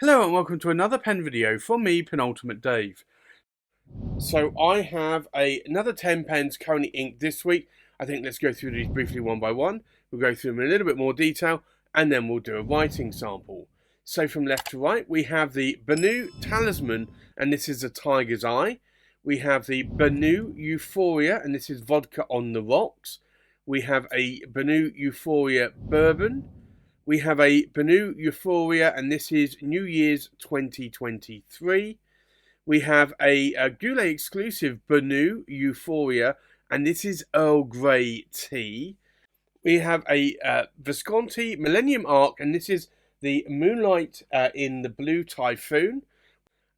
Hello and welcome to another pen video from me, Penultimate Dave. So I have another 10 pens currently inked this week. I think let's go through these briefly one by one. We'll go through them in a little bit more detail and then we'll do a writing sample. So from left to right we have the Benu Talisman, and this is a Tiger's Eye. We have the Benu Euphoria, and this is Vodka on the Rocks. We have a Benu Euphoria Bourbon. We have a Benu Euphoria, and this is New Year's 2023. We have a Goulet exclusive Benu Euphoria, and this is Earl Grey tea. We have a Visconti Millenium Arc, and this is the Moonlight in the Blue Typhoon.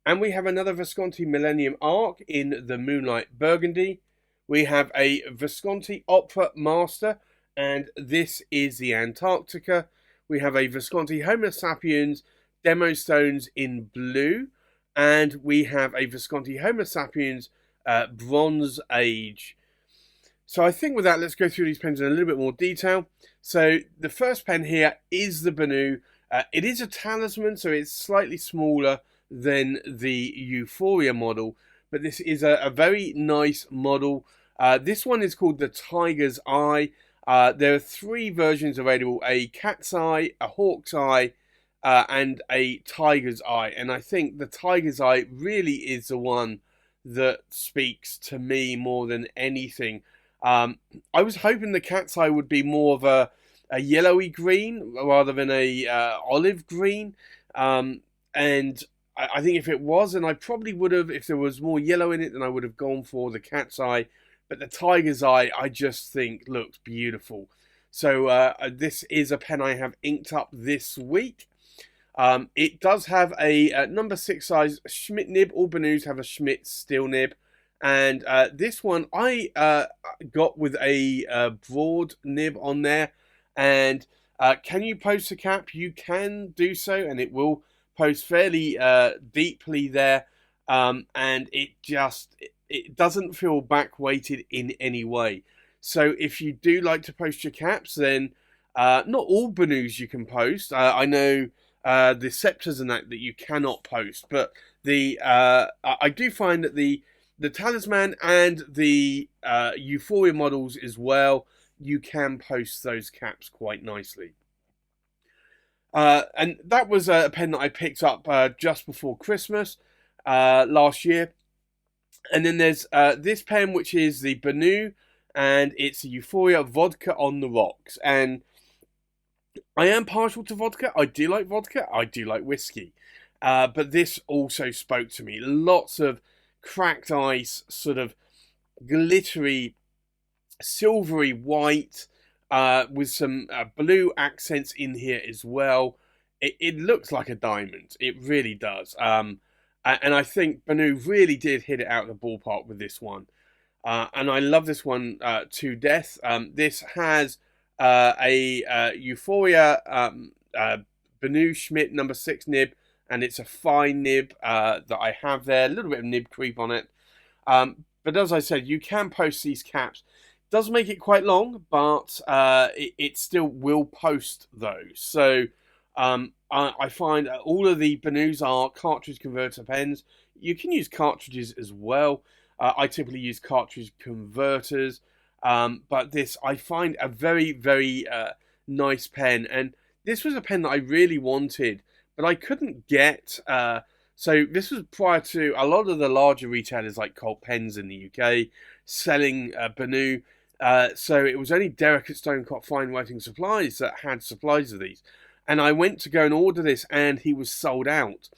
And we have another Visconti Millenium Arc in the Moonlight Burgundy. We have a Visconti Opera Master, and this is the Antarctica. We have a Visconti Homo Sapiens Demostones in blue, and we have a Visconti Homo Sapiens Bronze Age. So I think with that, let's go through these pens in a little bit more detail. So the first pen here is the Benu. It is a Talisman, so it's slightly smaller than the Euphoria model, but this is a very nice model. This one is called the Tiger's Eye. There are three versions available: a cat's eye, a hawk's eye, and a tiger's eye. And I think the tiger's eye really is the one that speaks to me more than anything. I was hoping the cat's eye would be more of a yellowy green rather than a olive green. And I think if it was, and I probably would have, if there was more yellow in it, then I would have gone for the cat's eye. But the Tiger's Eye, I just think looks beautiful. So this is a pen I have inked up this week. It does have a number 6 size Schmidt nib. All Benus have a Schmidt steel nib. And this one I got with a broad nib on there. And can you post a cap? You can do so, and it will post fairly deeply there. And it doesn't feel back weighted in any way. So if you do like to post your caps, then not all Benus you can post. I know the scepters and that you cannot post, but I do find that the Talisman and the Euphoria models as well, you can post those caps quite nicely. And that was a pen that I picked up just before Christmas last year. And then there's this pen, which is the Benu, and it's a Euphoria Vodka on the Rocks. And I am partial to vodka. I do like vodka. I do like whiskey. But this also spoke to me. Lots of cracked ice, sort of glittery, silvery white, with some blue accents in here as well. It looks like a diamond. It really does. And I think Benu really did hit it out of the ballpark with this one. And I love this one to death. This has a Euphoria Benu Schmidt number 6 nib, and it's a fine nib that I have there. A little bit of nib creep on it. But as I said, you can post these caps. It does make it quite long, but it still will post those. So I find all of the Benus are cartridge converter pens. You can use cartridges as well. I typically use cartridge converters. But this I find a very, very nice pen. And this was a pen that I really wanted, but I couldn't get. So this was prior to a lot of the larger retailers like Colt Pens in the UK selling Benu. So it was only Derek at Stonecrop Fine Writing Supplies that had supplies of these. And I went to go and order this, and he was sold out.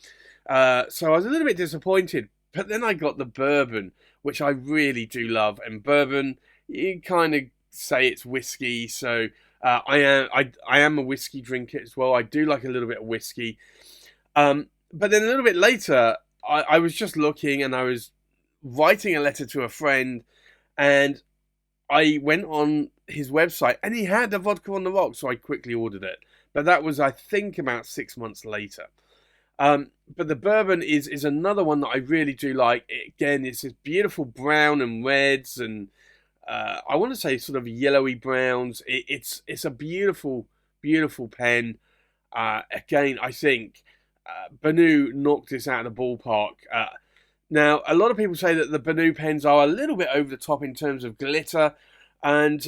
So I was a little bit disappointed. But then I got the Bourbon, which I really do love. And Bourbon, you kind of say it's whiskey. So I am a whiskey drinker as well. I do like a little bit of whiskey. But then a little bit later, I was just looking, and I was writing a letter to a friend. And I went on his website, and he had a Vodka on the Rocks. So I quickly ordered it. But that was, I think, about 6 months later. But the Bourbon is another one that I really do like. Again, it's this beautiful brown and reds, and I want to say sort of yellowy browns. It's a beautiful, beautiful pen. Again, I think Benu knocked this out of the ballpark. Now, a lot of people say that the Benu pens are a little bit over the top in terms of glitter, and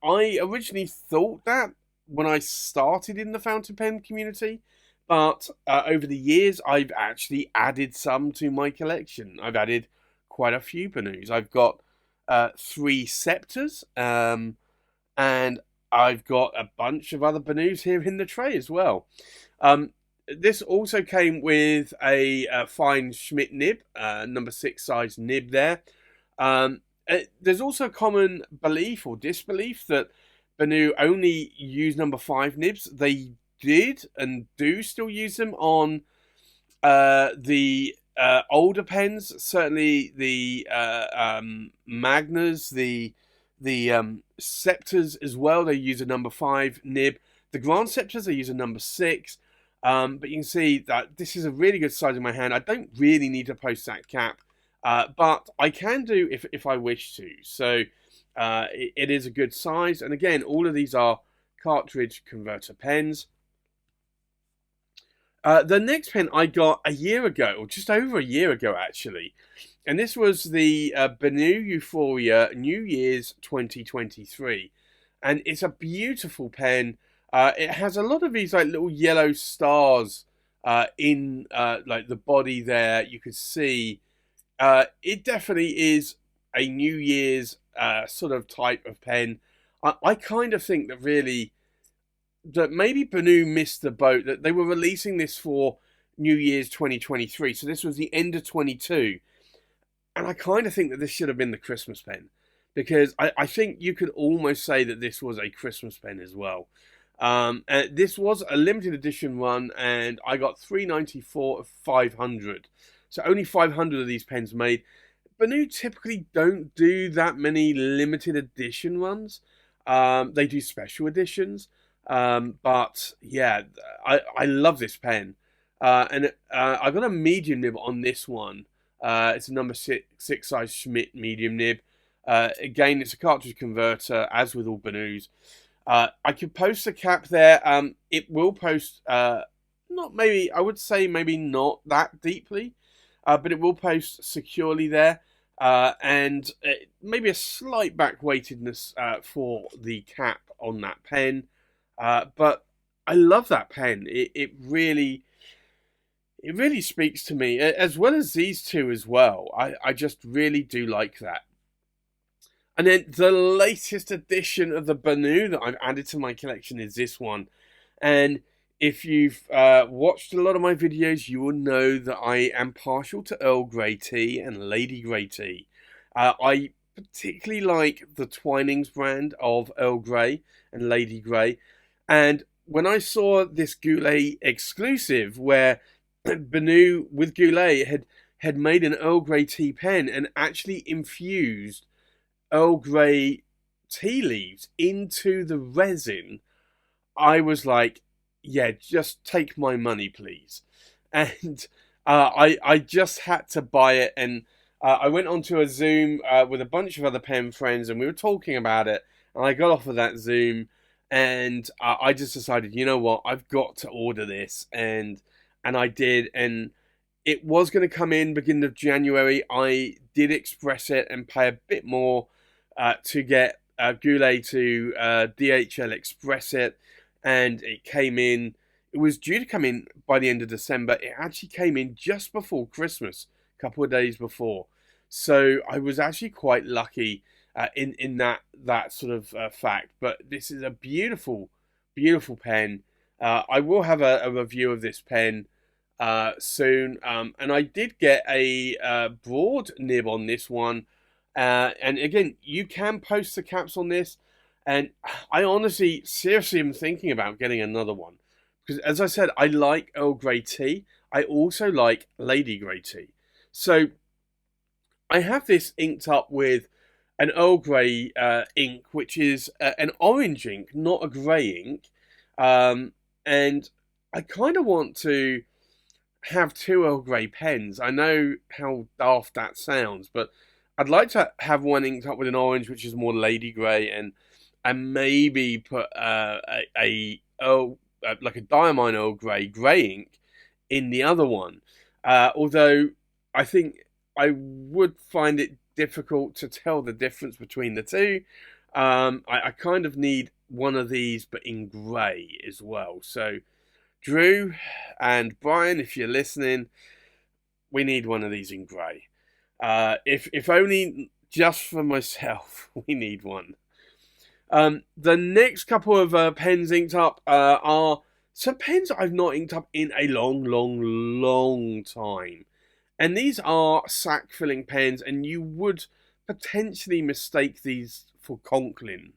I originally thought that when I started in the fountain pen community, but over the years I've actually added some to my collection. I've added quite a few Benus. I've got 3 scepters, and I've got a bunch of other Benus here in the tray as well. This also came with a fine Schmidt nib, number 6 size nib there. There's also a common belief or disbelief that Benu only use number 5 nibs. They did and do still use them on the older pens, certainly the Magnas, the Scepters as well. They use a number 5 nib. The Grand Scepters, they use a number 6. But you can see that this is a really good size in my hand. I don't really need to post that cap, but I can do if I wish to. So it is a good size. And again, all of these are cartridge converter pens. The next pen I got a year ago, or just over a year ago actually. And this was the Benu Euphoria New Year's 2023. And it's a beautiful pen. It has a lot of these like little yellow stars in like the body there. You can see it definitely is a New Year's sort of type of pen. I kind of think that really that maybe Benu missed the boat, that they were releasing this for New Year's 2023. So this was the end of 22. And I kind of think that this should have been the Christmas pen, because I think you could almost say that this was a Christmas pen as well. This was a limited edition one, and I got 394 of 500. So only 500 of these pens made. Benu typically don't do that many limited edition ones. They do special editions. But yeah, I love this pen. And I got a medium nib on this one. It's a number 6 size Schmidt medium nib. Again, it's a cartridge converter, as with all Benus. I could post a cap there. It will post, not maybe, I would say maybe not that deeply, but it will post securely there. And maybe a slight back weightedness for the cap on that pen. But I love that pen. It really speaks to me, as well as these two as well. I just really do like that. And then the latest edition of the Benu that I've added to my collection is this one. And if you've watched a lot of my videos, you will know that I am partial to Earl Grey tea and Lady Grey tea. I particularly like the Twinings brand of Earl Grey and Lady Grey. And when I saw this Goulet exclusive, where Benu with Goulet had made an Earl Grey tea pen and actually infused Earl Grey tea leaves into the resin, I was like, yeah, just take my money, please. And I just had to buy it. And I went onto a Zoom with a bunch of other pen friends, and we were talking about it. And I got off of that Zoom, and I just decided, you know what, I've got to order this. And I did. And it was going to come in beginning of January. I did express it and pay a bit more to get Goulet to DHL Express it, and it came in. It was due to come in by the end of December. It actually came in just before Christmas, a couple of days before. So I was actually quite lucky in that sort of fact. But this is a beautiful, beautiful pen. I will have a review of this pen soon. And I did get a broad nib on this one. And again, you can post the caps on this, and I honestly, seriously am thinking about getting another one. Because as I said, I like Earl Grey tea. I also like Lady Grey tea. So I have this inked up with an Earl Grey ink, which is an orange ink, not a grey ink. And I kind of want to have 2 Earl Grey pens. I know how daft that sounds, but I'd like to have one inked up with an orange, which is more Lady Grey, and maybe put like a Diamine Earl Grey ink in the other one. Although I think I would find it difficult to tell the difference between the two. I kind of need one of these, but in grey as well. So, Drew and Brian, if you're listening, we need one of these in grey. If only just for myself, we need one. The next couple of pens inked up are some pens I've not inked up in a long time. And these are sack filling pens, and you would potentially mistake these for Conklins.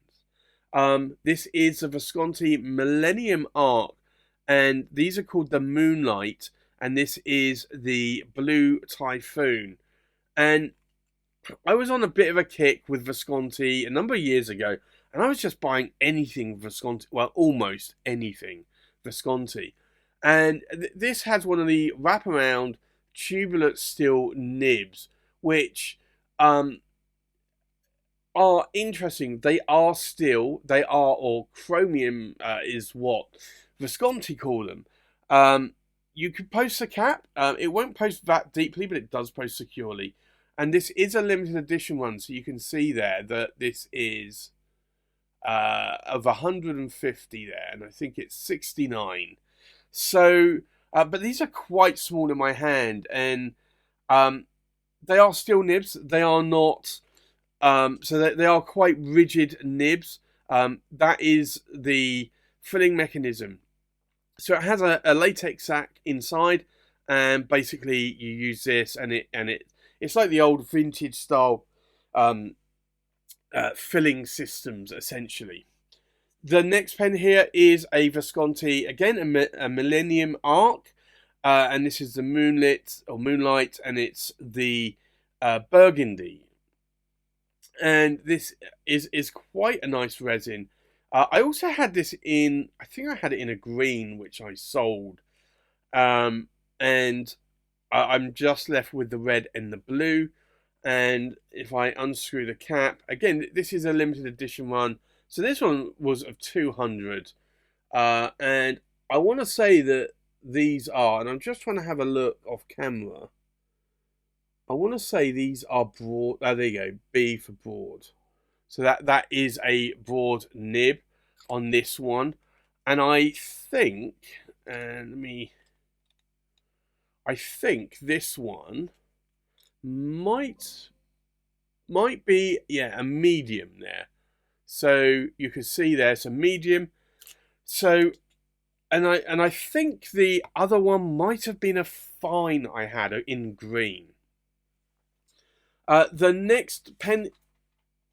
This is a Visconti Millenium Arc, and these are called the Moonlight, and this is the Blue Typhoon. And I was on a bit of a kick with Visconti a number of years ago, and I was just buying anything Visconti, well, almost anything Visconti. And this has one of the wraparound tubular steel nibs, which are interesting. They are steel, or chromium is what Visconti call them. You could post a cap. It won't post that deeply, but it does post securely. And this is a limited edition one, so you can see there that this is of 150 there, and I think it's 69. So, but these are quite small in my hand, and they are steel nibs. They are not, so they are quite rigid nibs. That is the filling mechanism. So it has a latex sac inside, and basically you use this, and it's like the old vintage style filling systems, essentially. The next pen here is a Visconti, again a Millenium Arc, and this is the Moonlight, and it's the Burgundy. And this is quite a nice resin. I also had this in, I think I had it in a green, which I sold. And I'm just left with the red and the blue. And if I unscrew the cap, again, this is a limited edition one. So this one was of 200. And I want to say that these are, and I'm just trying to have a look off camera. I want to say these are broad. Oh, there you go. B for broad. So that is a broad nib on this one. And I think, I think this one might be, yeah, a medium there. So you can see there's a medium. So, and I think the other one might have been a fine I had in green. The next pen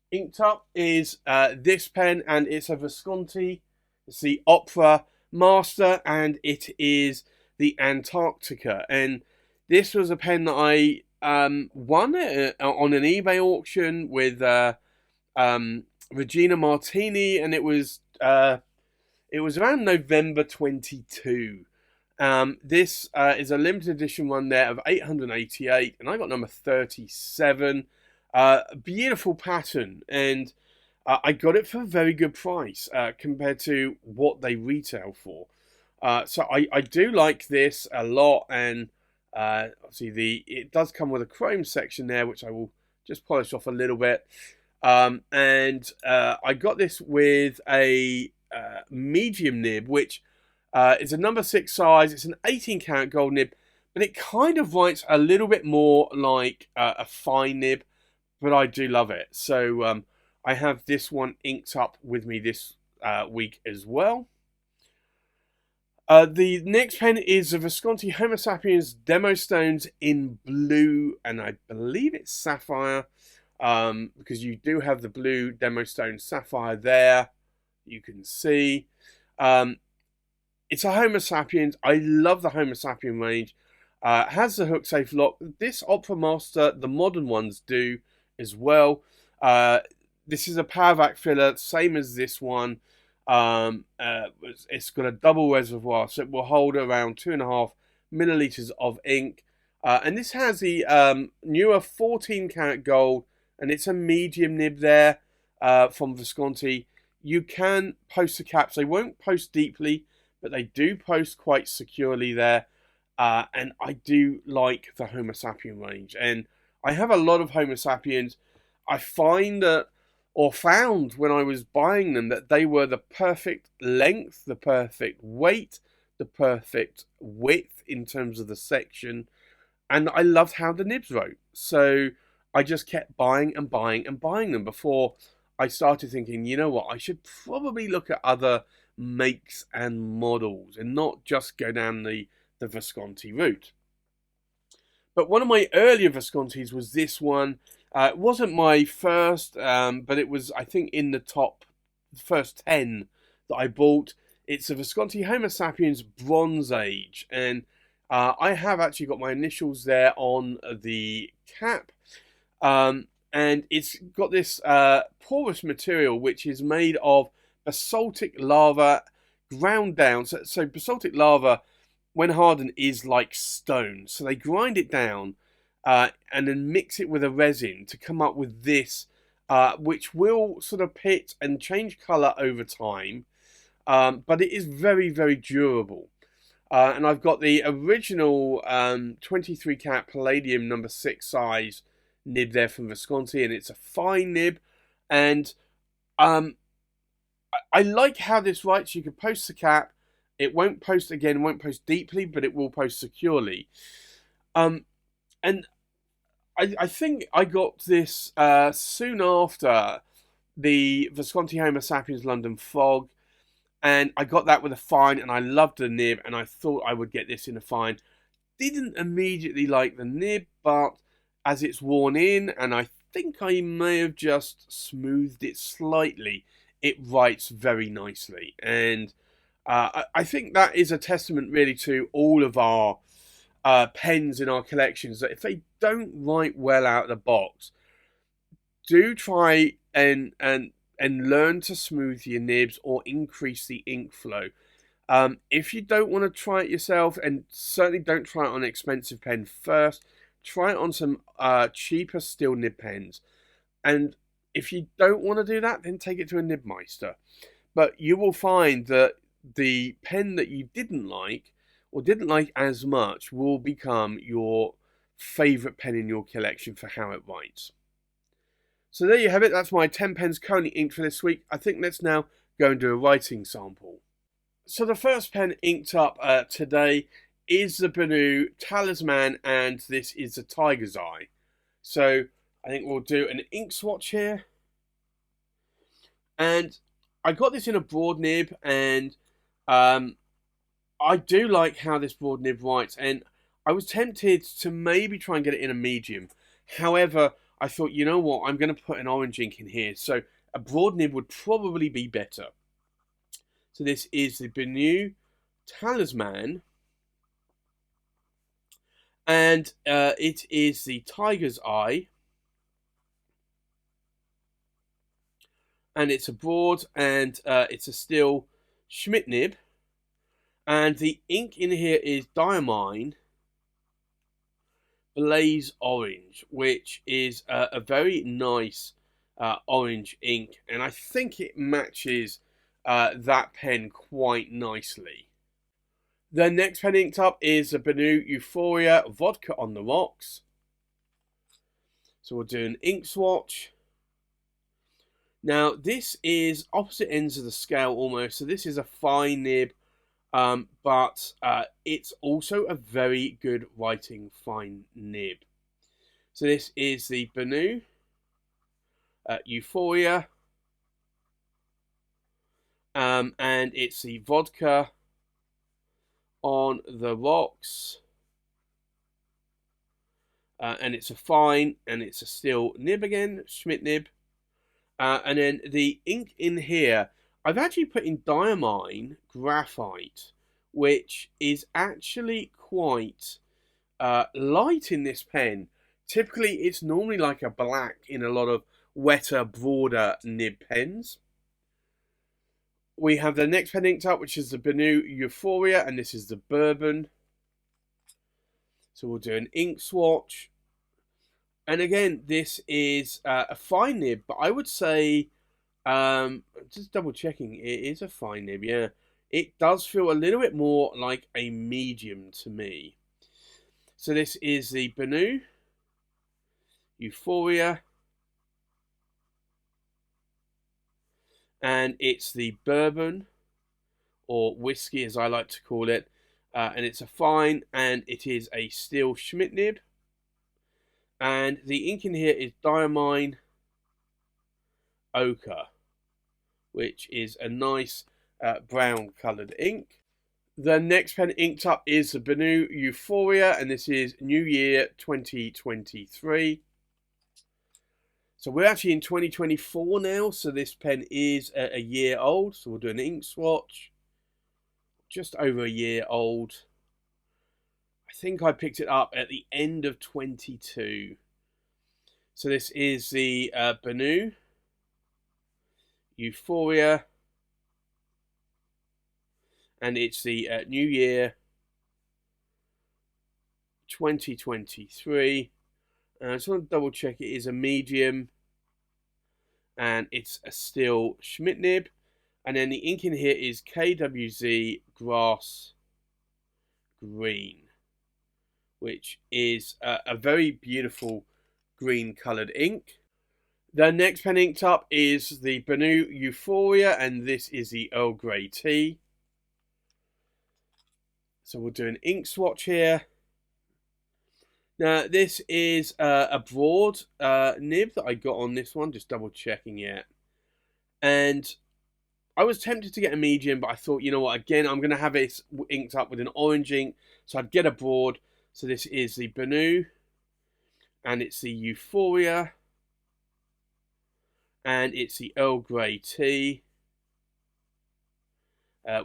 inked up is this pen, and it's a Visconti. It's the Opera Master, and it is the Antarctica. And this was a pen that I won on an eBay auction with Regina Martini, and it was around November 22. This is a limited edition one there of 888, and I got number 37. Beautiful pattern, and I got it for a very good price compared to what they retail for. So I do like this a lot, and obviously it does come with a chrome section there, which I will just polish off a little bit. And I got this with a medium nib, which is a number 6 size. It's an 18 karat gold nib, but it kind of writes a little bit more like a fine nib, but I do love it. So I have this one inked up with me this week as well. The next pen is the Visconti Homo Sapiens Demostones in blue, and I believe it's sapphire, because you do have the blue Demostone sapphire there. You can see. It's a Homo Sapiens. I love the Homo Sapien range. It has the hook safe lock. This Opera Master, the modern ones do as well. This is a power vac filler, same as this one. It's got a double reservoir, so it will hold around 2.5 milliliters of ink. And this has the newer 14 karat gold, and it's a medium nib there from Visconti. You can post the caps. They won't post deeply, but they do post quite securely there. and I do like the Homo sapien range. And I have a lot of Homo sapiens. I find that, or found when I was buying them, that they were the perfect length, the perfect weight, the perfect width in terms of the section. And I loved how the nibs wrote. So I just kept buying and buying and buying them before I started thinking, you know what, I should probably look at other makes and models and not just go down the Visconti route. But one of my earlier Viscontis was this one. It wasn't my first, but it was, I think, in the top first 10 that I bought. It's a Visconti Homo sapiens Bronze Age, and I have actually got my initials there on the cap. And it's got this porous material which is made of basaltic lava ground down. So basaltic lava, when hardened, is like stone. So they grind it down and then mix it with a resin to come up with this, which will sort of pit and change colour over time. But it is very, very durable. And I've got the original 23 cat Palladium number 6 size nib there from Visconti, and it's a fine nib. And I like how this writes. You can post the cap. It won't post again, won't post deeply, but it will post securely. And I think I got this soon after the Visconti Homo sapiens London Fog. And I got that with a fine, and I loved the nib, and I thought I would get this in a fine. Didn't immediately like the nib, but as it's worn in, and I think I may have just smoothed it slightly, it writes very nicely. And I think that is a testament really to all of our pens in our collections, that if they don't write well out of the box, do try and learn to smooth your nibs or increase the ink flow. If you don't want to try it yourself, and certainly don't try it on an expensive pen first, try it on some cheaper steel nib pens. And if you don't want to do that, then take it to a nibmeister. But you will find that the pen that you didn't like, or didn't like as much, will become your favourite pen in your collection for how it writes. So there you have it. That's my 10 pens currently inked for this week. I think let's now go and do a writing sample. So the first pen inked up today is the Benu Talisman, and this is the Tiger's Eye. So I think we'll do an ink swatch here. And I got this in a broad nib, and I do like how this broad nib writes, and I was tempted to maybe try and get it in a medium. However, I thought, you know what, I'm going to put an orange ink in here, so a broad nib would probably be better. So this is the Benu Talisman, and it is the Tiger's Eye, and it's a broad, and it's a steel Schmidt nib, and the ink in here is Diamine Blaze Orange, which is a very nice orange ink, and I think it matches that pen quite nicely. The next pen inked up is the Benu Euphoria Vodka on the Rocks. So we'll do an ink swatch. Now this is opposite ends of the scale almost, so this is a fine nib, but it's also a very good writing fine nib. So this is the Benu Euphoria, and it's the Vodka on the Rocks, and it's a fine, and it's a steel nib again, Schmidt nib, and then the ink in here, I've actually put in Diamine Graphite, which is actually quite light in this pen. Typically, it's normally like a black in a lot of wetter, broader nib pens. We have the next pen inked up, which is the Benu Euphoria, and this is the Bourbon. So we'll do an ink swatch. And again, this is a fine nib, but I would say, just double checking, it is a fine nib, yeah. It does feel a little bit more like a medium to me. So this is the Benu, Euphoria, and it's the Bourbon, or whiskey as I like to call it, and it's a fine, and it is a steel Schmidt nib, and the ink in here is diamine ochre, which is a nice brown coloured ink. The next pen inked up is the Benu Euphoria, and this is New Year 2023. So we're actually in 2024 now, so this pen is a year old. So we'll do an ink swatch. Just over a year old. I think I picked it up at the end of 22. So this is the Benu Euphoria, and it's the New Year 2023. I just want to double check it is a medium, and it's a steel Schmidt nib, and then the ink in here is KWZ Grass Green, which is a very beautiful green coloured ink. The next pen inked up is the Benu Euphoria, and this is the Earl Grey tea. So we'll do an ink swatch here. Now, this is a broad nib that I got on this one, just double checking it. And I was tempted to get a medium, but I thought, you know what, again, I'm going to have it inked up with an orange ink, so I'd get a broad. So this is the Benu, and it's the Euphoria, and it's the Earl Grey tea,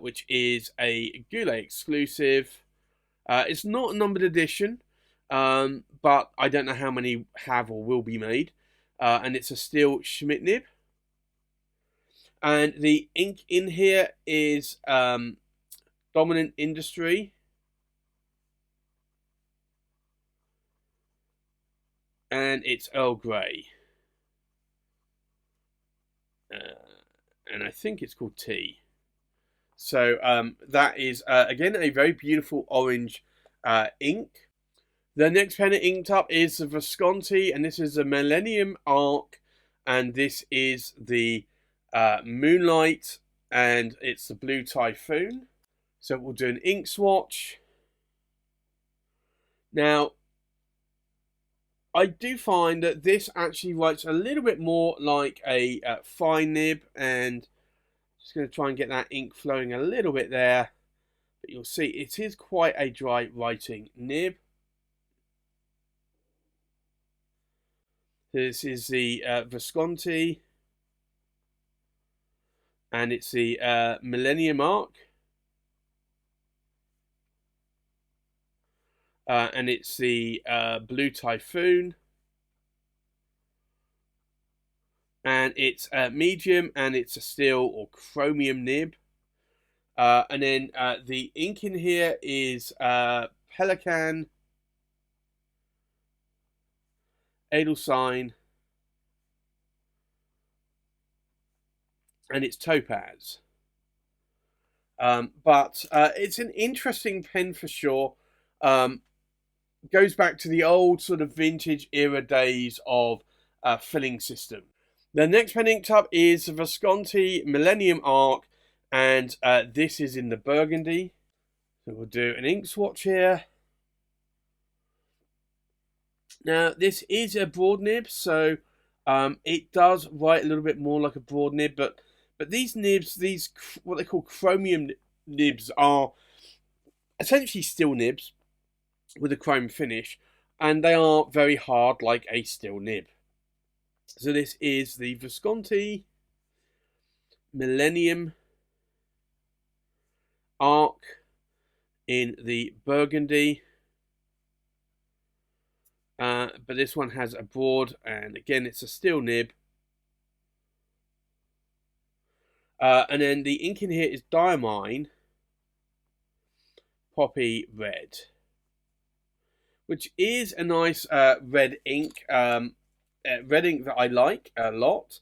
which is a Goulet exclusive. It's not a numbered edition. But I don't know how many have or will be made. And it's a steel Schmidt nib. And the ink in here is Dominant Industry. And it's Earl Grey. And I think it's called tea. So that is, again, a very beautiful orange ink. The next pen inked up is the Visconti, and this is the Millenium Arc, and this is the Moonlight, and it's the Blue Typhoon. So we'll do an ink swatch. Now, I do find that this actually writes a little bit more like a fine nib, and just going to try and get that ink flowing a little bit there. But you'll see it is quite a dry writing nib. This is the Visconti, and it's the Millenium Arc, and it's the Blue Typhoon, and it's medium, and it's a steel or chromium nib, and then the ink in here is Pelican, Edelstein, and it's Topaz. But it's an interesting pen for sure. Goes back to the old sort of vintage era days of filling system. The next pen inked up is the Visconti Millenium Arc, and this is in the Burgundy. So we'll do an ink swatch here. Now, this is a broad nib, so it does write a little bit more like a broad nib, but these nibs, these what they call chromium nibs, are essentially steel nibs with a chrome finish, and they are very hard like a steel nib. So this is the Visconti Millenium Arc in the Burgundy. But this one has a broad, and again it's a steel nib. And then the ink in here is Diamine Poppy Red, which is a nice red ink. Red ink that I like a lot.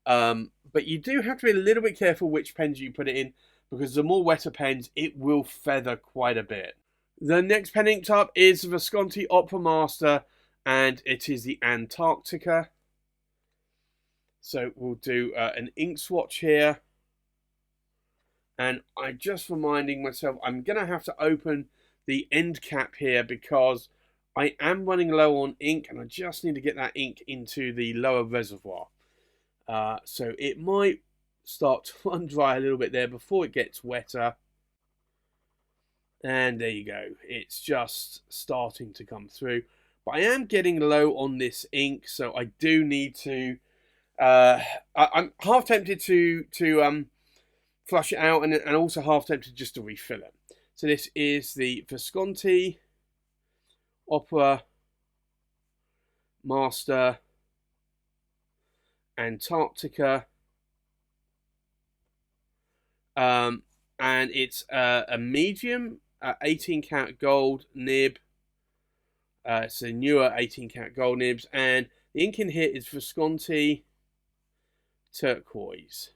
But you do have to be a little bit careful which pens you put it in, because the more wetter pens, it will feather quite a bit. The next pen inked up is the Visconti Opera Master, and it is the Antarctica. So we'll do an ink swatch here. And I'm just reminding myself, I'm going to have to open the end cap here because I am running low on ink and I just need to get that ink into the lower reservoir. So it might start to run dry a little bit there before it gets wetter. And there you go. It's just starting to come through. But I am getting low on this ink, so I do need to... I'm half tempted to flush it out and also half tempted just to refill it. So this is the Visconti Opera Master Antarctica. And it's a medium 18 karat gold nib. It's a newer 18 karat gold nibs, and the ink in here is Visconti turquoise,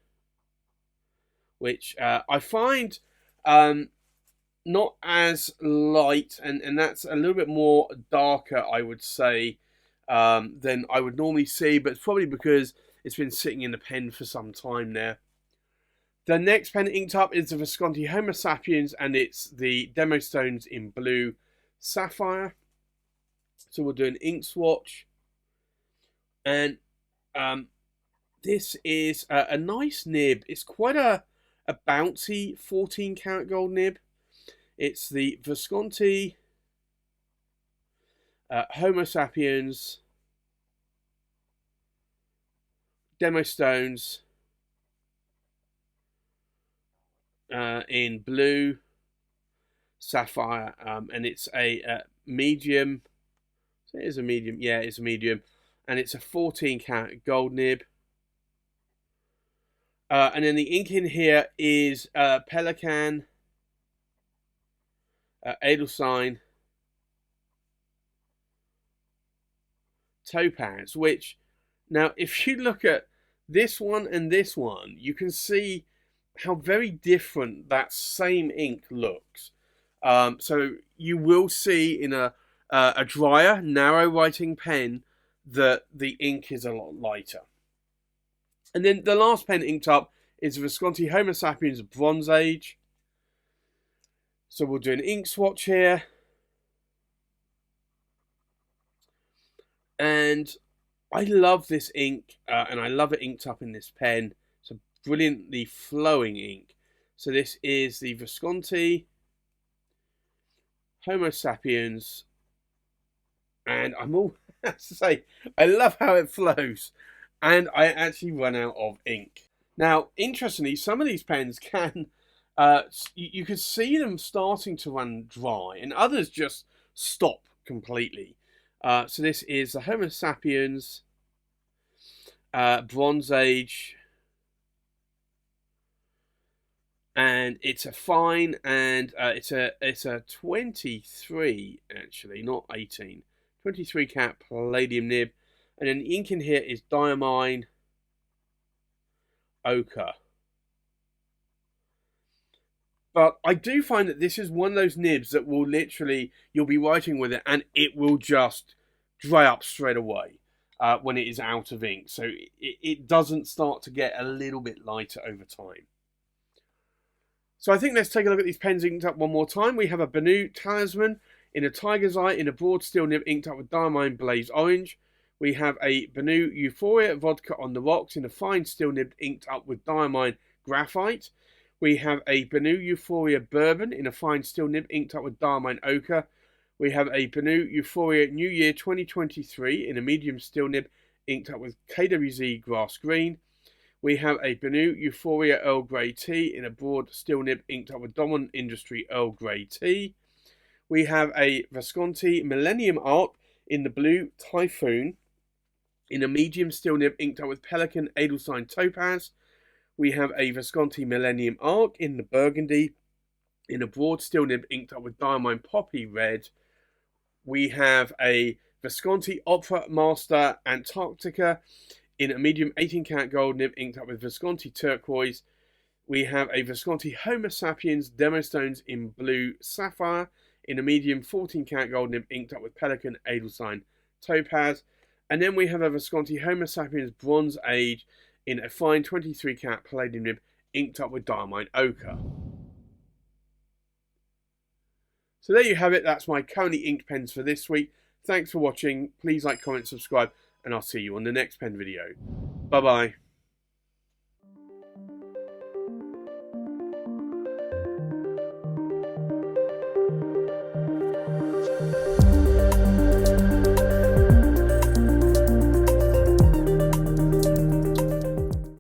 which I find not as light, and that's a little bit more darker, I would say, than I would normally see, but it's probably because it's been sitting in the pen for some time now. The next pen inked up is the Visconti Homo Sapiens, and it's the Demostones in blue Sapphire. So we'll do an ink swatch. And this is a nice nib. It's quite a bouncy 14 karat gold nib. It's the Visconti Homo Sapiens Demostones in blue Sapphire, and it's a medium. So it is a medium. Yeah, it's a medium, and it's a 14 karat gold nib. And then the ink in here is Pelican, Edelstein, Topaz. Which, now, if you look at this one and this one, you can see how very different that same ink looks. So you will see in a drier, narrow writing pen that the ink is a lot lighter. And then the last pen inked up is Visconti Homo Sapiens Bronze Age. So we'll do an ink swatch here. And I love this ink, and I love it inked up in this pen. It's a brilliantly flowing ink. So this is the Visconti Homo Sapiens. And I'm all to say, I love how it flows. And I actually run out of ink. Now, interestingly, some of these pens can, you can see them starting to run dry, and others just stop completely. So this is the Homo Sapiens Bronze Age, and it's a fine, and it's a 23 actually, not 18, 23 karat palladium nib. And then the ink in here is Diamine Ochre. But I do find that this is one of those nibs that will literally, you'll be writing with it and it will just dry up straight away when it is out of ink. So it doesn't start to get a little bit lighter over time. So I think let's take a look at these pens inked up one more time. We have a Benu Talisman in a Tiger's Eye in a broad steel nib inked up with Diamine Blaze Orange. We have a Benu Euphoria Vodka on the Rocks in a fine steel nib inked up with Diamine Graphite. We have a Benu Euphoria Bourbon in a fine steel nib inked up with Diamine Ochre. We have a Benu Euphoria New Year 2023 in a medium steel nib inked up with KWZ Grass Green. We have a Benu Euphoria Earl Grey Tea in a broad steel nib inked up with Dominant Industry Earl Grey Tea. We have a Visconti Millenium Art in the blue Typhoon in a medium steel nib inked up with Pelican Edelstein Topaz. We have a Visconti Millenium Arc in the Burgundy in a broad steel nib inked up with Diamine Poppy Red. We have a Visconti Opera Master Antarctica in a medium 18 karat gold nib inked up with Visconti Turquoise. We have a Visconti Homo Sapiens Demostones in blue Sapphire in a medium 14 karat gold nib inked up with Pelican, Edelstein, Topaz. And then we have a Visconti Homo Sapiens Bronze Age in a fine 23 karat Palladium nib inked up with Diamine Ochre. So there you have it. That's my currently inked pens for this week. Thanks for watching. Please like, comment, subscribe, and I'll see you on the next pen video. Bye bye.